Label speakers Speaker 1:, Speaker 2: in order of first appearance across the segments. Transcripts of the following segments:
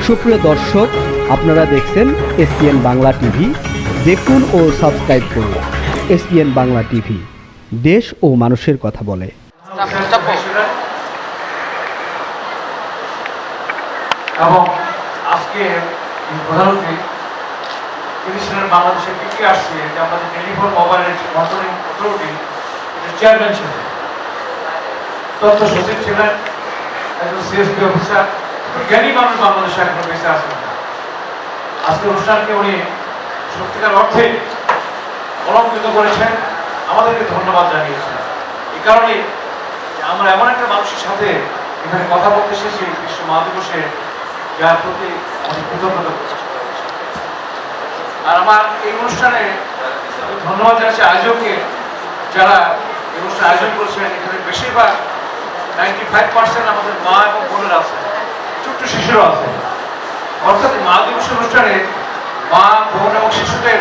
Speaker 1: সুপ্রিয় দর্শক, আপনারা দেখছেন এসপিএন বাংলা টিভি। দেখুন ও সাবস্ক্রাইব করুন এসপিএন বাংলা টিভি, দেশ ও মানুষের কথা বলে।
Speaker 2: এবং আজকে প্রধানমন্ত্রী তিনি ছিলেন বাংলাদেশে টিকে আসছে যে আমাদের telephone mobile monitoring authority chairman ছিলেন, তথ্য সচিব ছিলেন, একজন সিএসপি অফিসার, জ্ঞানী মানুষ বাংলাদেশে এখন বেঁচে আছেন। আজকে অনুষ্ঠানকে উনি সত্যিকার অর্থে অলঙ্কৃত করেছেন, আমাদেরকে ধন্যবাদ জানিয়েছেন। এই কারণে আমরা এমন একটা মানুষের সাথে এখানে কথা বলতে এসেছি বিশ্ব মহাদিবসে, যার প্রতি আমি কৃতজ্ঞতা প্রকাশ করেছি। আর আমার এই অনুষ্ঠানে আমি ধন্যবাদ জানাচ্ছি আয়োজককে, যারা এই অনুষ্ঠানে আয়োজন করেছেন। এখানে বেশিরভাগ 95% আমাদের মা এবং বোনেরা আছে, ছোট্ট শিশুরা আছে। অর্থাৎ মা দিবস অনুষ্ঠানে মা, বোন এবং শিশুদের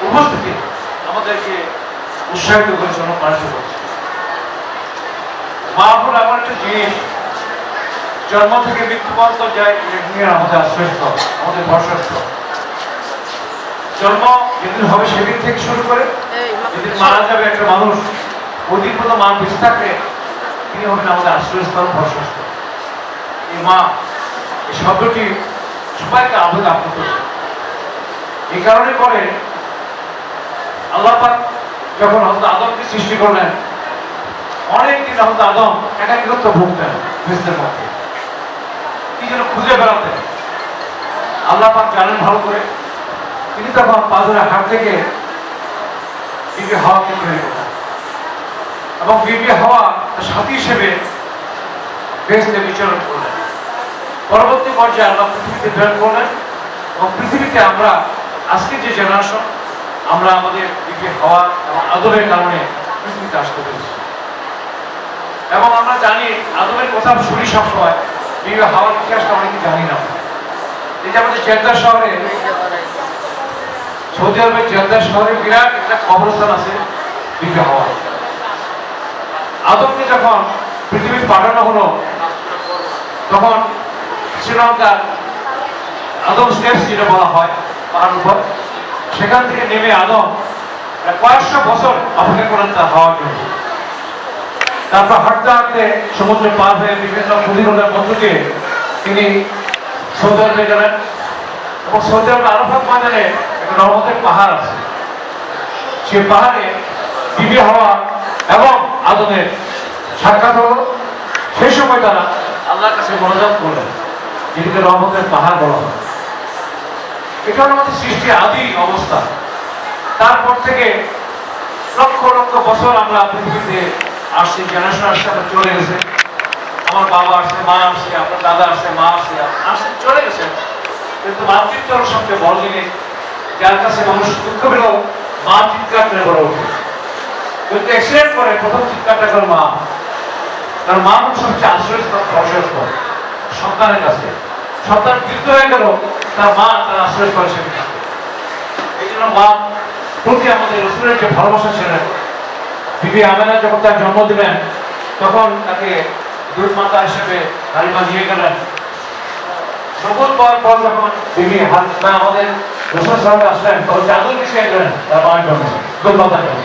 Speaker 2: উপস্থিতি আমাদেরকে উৎসাহিত করেছে, অনুপ্রাণিত করেছে। মা হল এমন একটা জিনিস, জন্ম থেকে মৃত্যু পর্যন্ত যায় আমাদের আশ্রয়স্থল, আমাদের ভরসাস্থল। জন্ম যেদিন হবে সেদিন থেকে শুরু করে যেদিন মারা যাবে একটা মানুষ, ওই দিন পর্যন্ত মা বেঁচে থাকলে তিনি হবেন আমাদের আশ্রয়স্থল, ভরসাস্থল। এই মা, এই শব্দটি সবাইকে আবেগ আপ্লুত করে। এই কারণে করে আল্লাহ পাক যখন হযরত আদমকে সৃষ্টি করলেন, অনেকদিন হযরত আদম একাকিত্ব ভুগতেন বেহেশতের মধ্যে, কি যেন খুঁজে বেড়াতেন। আল্লাহ পাক জানেন ভালো করে। তিনি তখন পাথরের হাত থেকে বিবি হাওয়াকে তৈরি করলেন এবং বিবি হাওয়া তার সাথী হিসেবে বেহেশতে বিচরণ করলেন। পরবর্তী পর্যায়ে আল্লাহ পৃথিবীতে প্রেরণ করলেন এবং পৃথিবীতে আমরা আজকে যে জেনারেশন, আমরা আমাদের বিবি হাওয়া এবং আদমের কারণে পৃথিবীতে আসতে পেরেছি। এবং আমরা জানি, আদমের কথা শুনি সবসময়, বিবি হাওয়ার ইতিহাসটা অনেকে জানি না। এই যে আমাদের জেদ্দা শহরে, সৌদি আরবের জেদ্দা শহরে বিরাট একটা কবরস্থান আছে বিবি হাওয়া। আদমকে যখন পৃথিবীতে পাঠানো হলো, তখন শ্রীলঙ্কার আদম স্টেপস যেটা বলা হয় পাহাড় উপর, সেখান থেকে নেমে আদম কয়েকশো বছর অপেক্ষা করেন তার হওয়ার জন্য। তারপর হাঁটতে হাঁটতে সমুদ্র পার হয়ে বিভিন্ন প্রতিকূলতার মধ্য দিয়ে তিনি সৌদি আরবে গেলেন এবং সৌদি আরবের আরাফাত ময়দানে একটা রহমতের পাহাড় আছে। সেই পাহাড়ে বিবি হাওয়া এবং আদমের সাক্ষাৎ হলো। সেই সময় তারা আল্লাহর কাছে মোনাজাত করলেন, যেটিকে রহমতের পাহাড় বলা হয়। এটা আমাদের সৃষ্টির আদি অবস্থা। তারপর থেকে লক্ষ লক্ষ বছর আমরা পৃথিবীতে আসছি, জেনারেশন আসছে, আমরা চলে গেছে। আমার বাবা আসছে, মা আসছে, আপনার দাদা আসছে, মা আসছে, আসছে, চলে গেছে। কিন্তু মাতৃত্ব হল সবচেয়ে বড় জিনিস, যার কাছে মানুষ দুঃখ পেলেও মা চিৎকার করে বড় ওঠে। কিন্তু অ্যাক্সিডেন্ট করে প্রথম চিৎকারটা করে মা, কারণ মা হল সবচেয়ে আশ্রয়স্থল, ভরসাস্থল সন্তানের কাছে। সন্তান মৃত হয়ে গেল, তার মা তার আশ্রয়স্থল হিসেবে থাকে। এই জন্য মা প্রতি আমাদের রাসূলের যে ভালোবাসা ছিলেন, বিবি আমেনা যখন তার জন্ম দিলেন, তখন তাকে দুধ মাতা হিসেবে হালিমা নিয়ে গেলেন। নবুয়ত পাওয়ার পর যখন বিবি হালিমা আমাদের রাসূল সাহেব আসলেন, তখন চাদর বিছিয়ে গেলেন তার মায়ের জন্য, দুধ মাতার জন্য।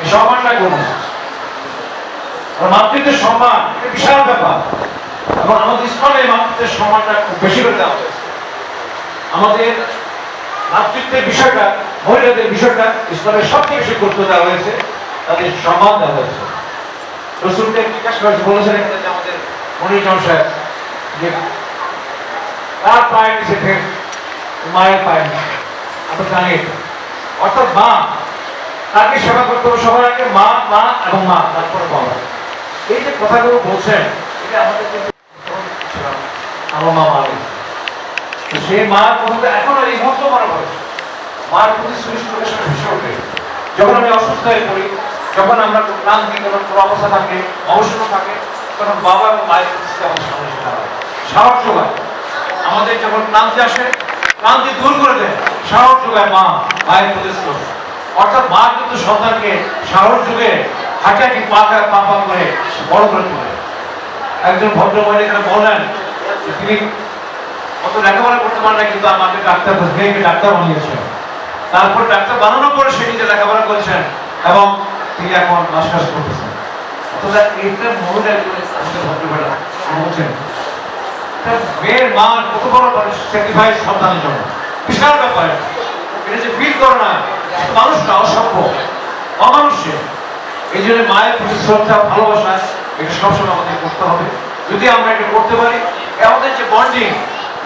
Speaker 2: এই সম্মানটা করুন। আর মাতৃত্বের সম্মান এটা বিশাল ব্যাপার, এবং আমাদের ইসলামে মাতৃত্বের সম্মানটা খুব বেশি করে দেওয়া হয়েছে। আমাদের মাতৃত্বের বিষয়টা, মহিলাদের বিষয়টা ইসলামের সবচেয়ে বেশি গুরুত্ব দেওয়া হয়েছে, তাদের সম্মান দেওয়া হয়েছে। রাসূলকে জিজ্ঞাসা করে বলেছেন এখানে যে আমাদের মনিজন সাহেব, যে তার পায়ের নিচে থেকে মায়ের পায়ের নিচে, আমরা জানি এটা। অর্থাৎ মা, তাকে সেবা করতে হবে সবার আগে মা, মা এবং মা, তারপরে বাবা। এই যে কথাগুলো বলছেন, এটা আমাদের আমার মা মারা গেছে, সেই মার কথা এখন এই মুহূর্ত মনে পড়ে। মার প্রতি সুনিশ্চিতের সাথে ভেসে ওঠে। যখন আমি অসুস্থ হয়ে পড়ি, যখন আমরা ক্লান্তি, কোনো অবস্থা থাকে, অবসন্ন থাকে, তখন বাবা এবং মায়ের প্রতি আমাদের সামনে এসে দাঁড়ায়, সাহস যোগায়। আমাদের যখন ক্লান্তি আসে, ক্লান্তি দূর করে দেয়, সাহস যোগায় মা, মায়ের প্রতি। অর্থাৎ মা কিন্তু সন্তানকে সাহস যোগে হাঁটাহাঁটি পা করে বড় করে তোলে। একজন ভদ্র মহিলা এখানে বললেন, তিনি অত লেখাপড়া করতে পারে না, কিন্তু আমাকে ডাক্তার ডাক্তার বানিয়েছে। তারপর ডাক্তার বানানোর পরে সে নিজে লেখাপড়া করেছেন এবং তিনি এখন মাস্টার্স করতেছেন। অথবা এইটা মহিলা বলছেন মেয়ের মা কত বড় স্যাক্রিফাইস সন্তানের জন্য, বিশাল ব্যাপার। এটা যে ফিল করে না মানুষ না, অসভ্য অমানুষের। এই জন্য মায়ের প্রতি শ্রদ্ধা ভালোবাসা এটা সবসময় আমাদের করতে হবে। যদি আমরা এটা করতে পারি, আমাদের যে বন্ডিং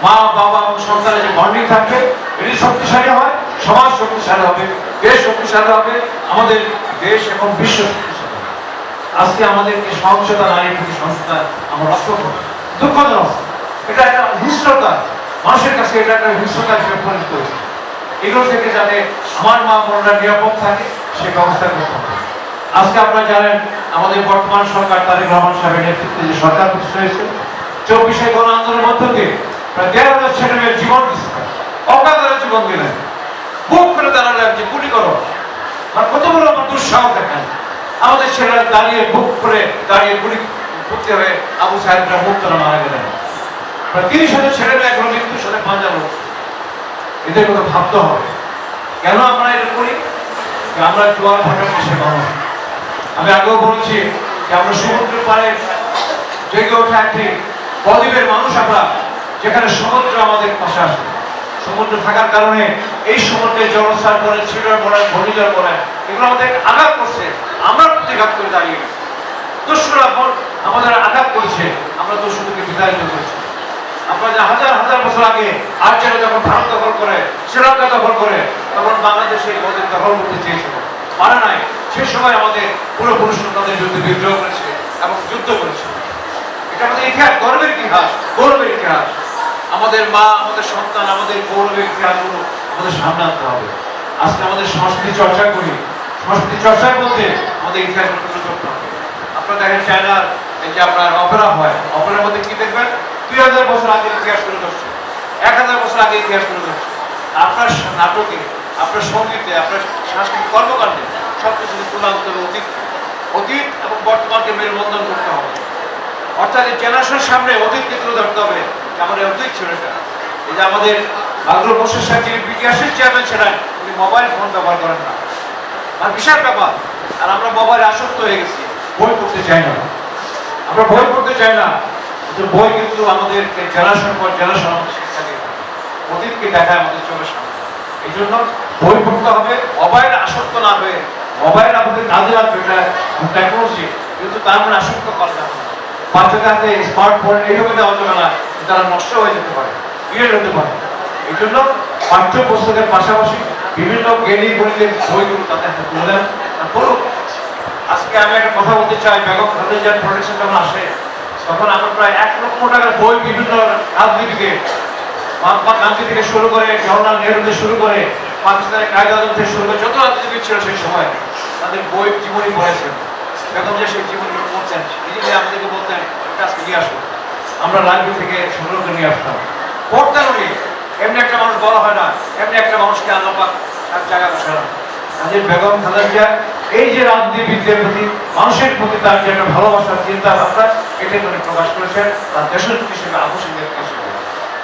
Speaker 2: মা বাবা এবং সন্তানের যে বন্ডিং থাকবে এটি শক্তিশালী হয়, সমাজ শক্তিশালী হবে, দেশ শক্তিশালী হবে, আমাদের দেশ এবং বিশ্ব শক্তিশালী হবে। আজকে আমাদের যে সহিংসতা নারীর প্রতি সংস্থা আমরা লক্ষ্য করি, দুঃখজনক। এটা একটা হিংস্রতা, মানুষের কাছে এটা একটা হিংস্রতা হিসেবে পরিণত হয়েছে। এগুলো থেকে যাতে আমার মা বোনরা নিরাপদ থাকে সে ব্যবস্থা করতে হবে। আজকে আপনারা জানেন আমাদের বর্তমান সরকার তারেক রহমান সাহেবের নেতৃত্বে যে সরকার প্রতিষ্ঠা হয়েছে, 24 গণ আন্দোলনের মধ্য দিয়ে প্রায় 13,000 ছেলে মেয়ের জীবন দিচ্ছে, অকাতরে জীবন দিলেন, বুক করে দাঁড়ালেন যে গুলি করো। আর কত বড় আমার দুঃসাহস দেখেন, আমাদের ছেলেরা দাঁড়িয়ে বুক করে দাঁড়িয়ে গুলি করতে হয়ে আবু সাহেবরা মুখ তারা মারা গেলেন। প্রায় 30,000 ছেলে মেয়ে এখন মৃত্যুর সাথে পাঞ্জাব। এদের কথা ভাবতে হবে। কেন আমরা এটা করি? আমরা জোয়ার ভাটার দেশে মানুষ। আমি আগেও বলেছি যে আমরা সমুদ্র পাড়ে জেগে ওঠা একটি বদ্বীপের মানুষ আমরা, যেখানে সমুদ্র আমাদের পাশে আসে। সমুদ্র থাকার কারণে এই সমুদ্রে জলস্থান বলেন, ছিটর বলেন, ঘূর্ণিঝড় বলেন, এগুলো আমাদের আঘাত করছে, আমরা প্রতিঘাত করে দাঁড়িয়ে গেছি। দস্যুরা আমাদের আঘাত করছে, আমরা দস্যুদেরকে বিতাড়িত করেছি। আপনারা যে হাজার হাজার বছর আগে আর্যরা যখন ভারত দখল করে, শ্রীলঙ্কা দখল করে, তখন বাংলাদেশে ওদের দখল করতে চেয়েছিল, পারে নাই। সে সময় আমাদের পূর্বপুরুষরা তাদের বিরুদ্ধে বিদ্রোহ করেছে এবং যুদ্ধ করেছে। এটা আমাদের ইতিহাস, গর্বের ইতিহাস, গৌরবের ইতিহাস। আমাদের মা, আমাদের সন্তান, আমাদের গৌরবের ইতিহাসগুলো আমাদের সামনে আনতে হবে। আজকে আমাদের সংস্কৃতি চর্চা করি, সংস্কৃতি চর্চার মধ্যে আমাদের ইতিহাসগুলো তুলে ধরতে হবে। আপনারা দেখেন চায়নার এই যে আপনার অপেরা হয়, অপেরার মধ্যে কি দেখবেন 2000 বছর আগে ইতিহাস তুলে ধরছে, 1000 বছর আগে ইতিহাস তুলে ধরছে। আপনার নাটকে, আপনার সঙ্গীতে, আপনার সাংস্কৃতিক কর্মকাণ্ডে সবকিছু তুলে আনতে হবে অতীত, অতীত এবং বর্তমানকে মেলবন্ধন করতে হবে। অর্থাৎ এই জেনারেশনের সামনে অতীতকে তুলে ধরতে হবে যে আমাদের অতীত ছিল এটা। এই যে আমাদের আগ্রহ বসের সাথে যিনি বিকাশের চেয়ারম্যান ছিলেন, উনি মোবাইল ফোন ব্যবহার করেন না, আর বিশাল ব্যাপার। আর আমরা মোবাইলে আসক্ত হয়ে গেছি, বই পড়তে চাই না, আমরা বই পড়তে চাই না। বই কিন্তু আমাদের জেনারেশন পর জেনারেশন আমাদের শিক্ষা দিয়ে অতীতকে দেখায় আমাদের চোখের সামনে। এই জন্য বই পড়তে হবে, মোবাইল আসক্ত না হয়ে। মোবাইল আমাদের কাজে লাগবে, এটা টেকনোলজি, কিন্তু তার মানে আসক্ত করা যাবে না। বাচ্চাদের হাতে স্মার্টফোন এইভাবে দেওয়া যাবে না, তারা নষ্ট হয়ে যেতে পারে, ইরেট হতে পারে। এই জন্য পাঠ্য পুস্তকের পাশাপাশি বিভিন্ন জ্ঞানী গণিতের বইগুলো তাদের হাতে তুলে দেন, পড়ুক। আজকে আমি একটা কথা বলতে চাই, বেগম খালেদা প্রোটেকশন যখন আসে তখন আমরা প্রায় 1 লক্ষ টাকার বই বিভিন্ন রাজনীতিকে, মহাত্মা গান্ধী থেকে শুরু করে, জওহরলাল নেহরু থেকে শুরু করে, পাকিস্তানের কায়েদ আজম থেকে শুরু করে যত রাজনীতিবিদ ছিল সেই সময়, তাদের বই জীবনী পড়েছেন। বেগম যে সেই জীবনীগুলো পড়তেন, নিজেদের আমাদেরকে বলতেন আজকে নিয়ে আসবো, আমরা লাইব্রেরি থেকে সংগ্রহ করে নিয়ে আসতাম, পড়তেন উনি। এমনি একটা মানুষ বড় হয় না, এমনি একটা মানুষকে আল্লাহ পাক তার জায়গা বসানো। কাজে বেগম খালেদা এই যে রাজনীতিবিদদের প্রতি, মানুষের প্রতি তার যে একটা ভালোবাসার চিন্তা ভাবনা, এটা করে প্রকাশ করেছেন তার দেশের হিসেবে, আবশ্যিক হিসেবে।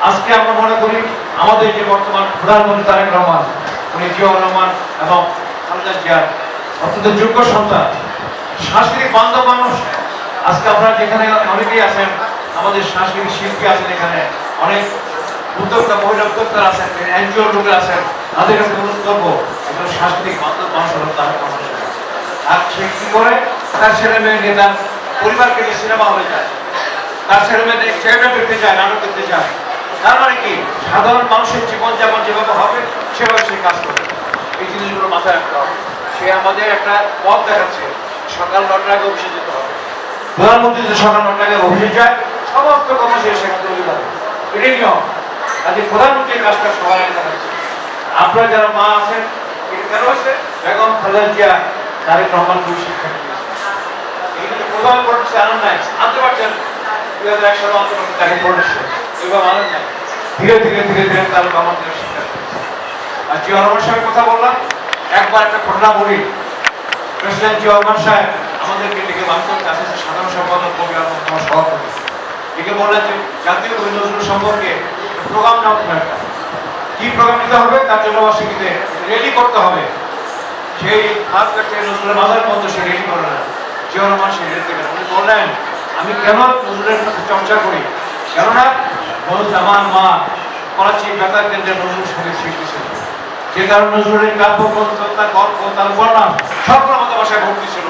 Speaker 2: আজকে আমরা মনে করি আমাদের যে বর্তমান প্রধানমন্ত্রী তারেক রহমান, উনি জিয়াউর রহমান এবং খালেদা জিয়ার অত্যন্ত যোগ্য সন্তান, সাংস্কৃতিক বান্ধব মানুষ। আজকে আপনারা যেখানে অনেকেই আছেন, আমাদের সাংস্কৃতিক শিল্পী আছেন, এখানে অনেক উদ্যোক্তা, মহিলা উদ্যোক্তা আছেন, এনজিওর লোক আছেন, তাদের কাছে অনুরোধ করবো এখানে সাংস্কৃতিক বান্ধব মানুষ হল তারেক রহমান। আর সে কি করে তার ছেলে মেয়ে নিয়ে তার পরিবারকে নিয়ে সিনেমা হলে যায়, তার ছেলে মেয়েদের থিয়েটার দেখতে যায়, নাটক দেখতে যায়। তার মানে কি সাধারণ মানুষের জীবনযাপন যেভাবে হবে সেভাবে সে কাজ করে। এই জিনিসগুলো মাথায় রাখতে হবে। সে আমাদের একটা পথ দেখাচ্ছে, সকাল 9টার আগে অফিসে যেতে হবে। প্রধানমন্ত্রী যদি সকাল 9টার আগে অফিসে যায়, সমস্ত কর্মচারী সেখানে তৈরি হবে, এটাই নিয়ম। কাজে প্রধানমন্ত্রীর কাজটা সবার আগে দেখাচ্ছে। আপনারা যারা মা আছেন, এটা কেন হচ্ছে বেগম খালেদা জিয়া তারেক রহমান দুই শিক্ষা এই যে প্রধান পড়ছে আনন্দ নাই, আনতে পারছেন 2001 সালে আনতে পারছেন, তাকে পড়েছে এভাবে আনন্দ নাই। ধীরে ধীরে ধীরে ধীরে তারেক রহমান শিক্ষা। আর জিয়া রহমান সাহেবের কথা বললাম, একবার একটা ঘটনা বলি। প্রেসিডেন্ট জিয়া রহমান সাহেব আমাদেরকে ডেকে বাংলাদেশ জাতীয় সাধারণ সম্পাদক কবি আমার সভাপতি ডেকে বললেন যে জাতীয় কবি নজরুল সম্পর্কে প্রোগ্রাম নেওয়া দরকার। কি প্রোগ্রাম নিতে হবে তার জন্য বার্ষিকীতে রেডি করতে হবে। সেই হাত কাটে নজরুলের মাথার মতো সে রেডি করে না, জিয়া রহমান সে রেডি করে। উনি বললেন আমি কেন নজরুলের চর্চা করি, কেননা আমার মা করাচি বেতার কেন্দ্রে নজরুল সঙ্গীত শিখতেছিল, যে কারণে নজরুলের কাব্যগ্রন্থ, তার গল্প, তার উপন্যাস সবগুলো আমাদের ভাষায় ভর্তি ছিল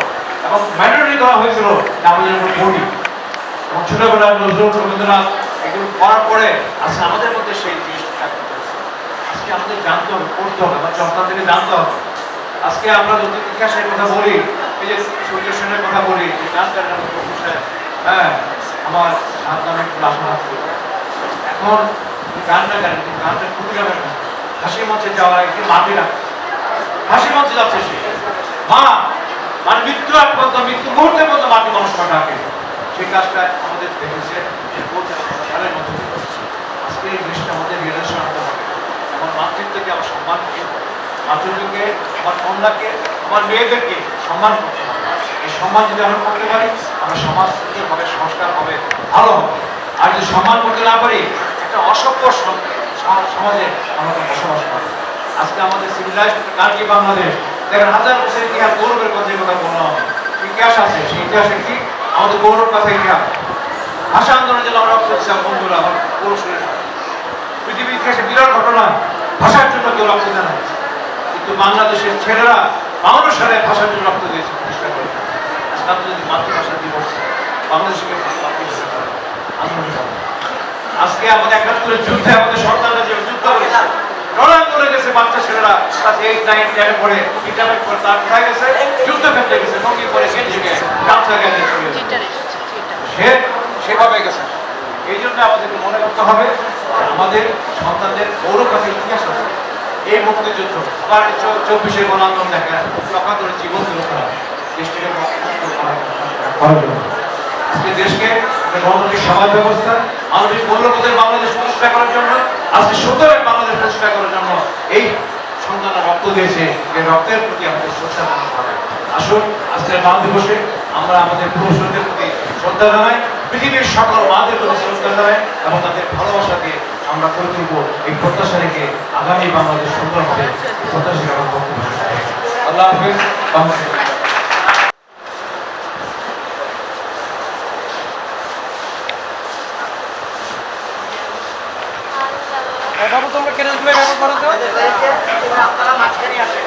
Speaker 2: এবং ম্যান্ডেটরি করা হয়েছিল আমাদের উপর পড়ি। এবং ছোটবেলায় নজরুল, রবীন্দ্রনাথ এগুলো পড়ার পরে আজকে আমাদের মধ্যে সেই জিনিসটা আজকে আমাদের জানতে হবে, পড়তে হবে, আমার সন্তানদেরকে জানতে হবে। আজকে আমরা যদি ইতিহাসের কথা বলি, এই যে সূর্য সেনের কথা বলি, যে গান গান হ্যাঁ আমার হাত নামে একটু হাত করবে। এখন গান না গান, গানটা খুবই গানের না, হাসি মঞ্চে যাওয়ার একটি মাটি রাখে, হাসি মঞ্চে যাচ্ছে সে মা, মানে মৃত্যু এক পর্যন্ত, মৃত্যু মুহূর্তের মতো মাটি মানুষটা ডাকে। সেই কাজটা আমাদের দেখেছে সালের মধ্যে। আজকে এই জিনিসটা আমাদের রিয়েলাইজেশন আনতে হবে। আমার মাতৃত্বকে আমার সম্মান করতে হবে, মাতৃত্বকে, আমার কন্যাকে, আমার মেয়েদেরকে সম্মান করতে হবে। এই সম্মান যদি আমরা করতে পারি, আমরা সমাজ সুন্দর হবে, সংস্কার হবে, ভালো হবে। আর যদি সম্মান করতে না পারি, একটা অসভ্য সমাজে আমাদের বসবাস করে। আজকে আমাদের সিভিলাইজড কান্ট্রি বাংলাদেশ, দেখেন হাজার বছর ইতিহাস, গৌরবের কথা বললাম, ইতিহাস আছে, সেই ইতিহাসে কি আমাদের গৌরব কথা ইতিহাস। ভাষা আন্দোলনের জন্য আমরা রক্ত দিচ্ছিলাম বন্ধুরা, আমার পুরুষের পৃথিবীর ইতিহাসে বিরাট ঘটনা, ভাষার জন্য কেউ রক্ত দেয় না। কিন্তু বাংলাদেশের ছেলেরা 52 সালে ভাষার জন্য রক্ত দিয়েছে, চেষ্টা করে। আজকে যদি মাতৃভাষা দিবস বাংলাদেশকে আন্দোলন করে, আজকে আমাদের 71 যুদ্ধে আমাদের সন্তানরা যে যুদ্ধ করেছে, রণাঙ্গনে গেছে বাচ্চা ছেলেরা, ক্লাস 8, 9, 10 পড়ে, ইন্টারনেট করে, তার কোথায় গেছে, যুদ্ধ ক্ষেত্রে গেছে, নঙ্গি করে, গেঞ্জি গেছে, গামছা গেছে, সে সেভাবে গেছে। এই জন্য আমাদেরকে মনে করতে হবে আমাদের সন্তানদের গৌরব কথা ইতিহাস আছে। এই মুক্তিযুদ্ধ আবার 24-এর গণ আন্দোলন দেখা, সকাল জীবন দিল করা দেশটিকে আজকে দেশকে গণতান্ত্রিক সমাজ ব্যবস্থা, মানবিক মূল্যবোধের বাংলাদেশ প্রতিষ্ঠা করার জন্য, আজকে সুন্দরের বাংলাদেশ প্রতিষ্ঠা করার জন্য এই সন্তানরা রক্ত দিয়েছে। এই রক্তের প্রতি আমাদের শ্রদ্ধা জানাতে হবে। আসুন আজকের বাল দিবসে আমরা আমাদের পুরুষদের প্রতি শ্রদ্ধা জানাই, পৃথিবীর সকল মাদের প্রতি শ্রদ্ধা জানাই এবং তাদের ভালোবাসা দিয়ে আমরা করে তুলব এই প্রত্যাশা রেখে আগামী বাংলাদেশ সুন্দর হবে। প্রত্যাশা আমার বক্তব্য। আল্লাহ হাফেজ।
Speaker 3: বাবু তোমরা কেন দিবে ব্যবহার করো তো
Speaker 4: আপনারা মাঝখানে আসেন।